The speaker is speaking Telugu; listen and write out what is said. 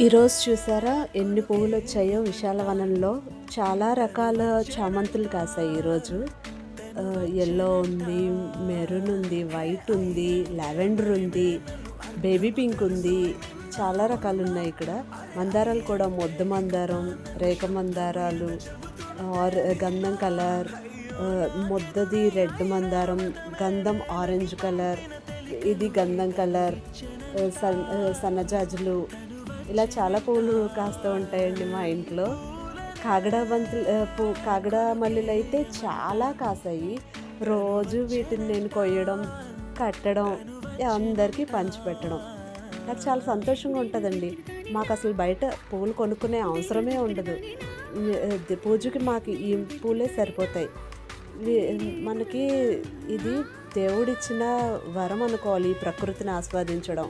ఈరోజు చూసారా ఎన్ని పువ్వులు వచ్చాయో విశాలవనంలో. చాలా రకాల చామంతులు కాసాయి ఈరోజు. ఎల్లో ఉంది, మెరూన్ ఉంది, వైట్ ఉంది, లావెండర్ ఉంది, బేబీ పింక్ ఉంది. చాలా రకాలు ఉన్నాయి ఇక్కడ. మందారాలు కూడా మొద్దు మందారం, రేఖ మందారాలు, గంధం కలర్, మొద్దది రెడ్ మందారం, గంధం ఆరెంజ్ కలర్, ఇది గంధం కలర్, సన్నజాజులు, ఇలా చాలా పువ్వులు కాస్తూ ఉంటాయండి మా ఇంట్లో. కాగడ మల్లెలు అయితే చాలా కాసాయి. రోజు వీటిని నేను కొయ్యడం, కట్టడం, అందరికీ పంచిపెట్టడం నాకు చాలా సంతోషంగా ఉంటుందండి. మాకు అసలు బయట పువ్వులు కొనుక్కునే అవసరమే ఉండదు. పూజకి మాకు ఈ పూలే సరిపోతాయి. మనకి ఇది దేవుడిచ్చిన వరం అనుకోవాలి, ఈ ప్రకృతిని ఆస్వాదించడం.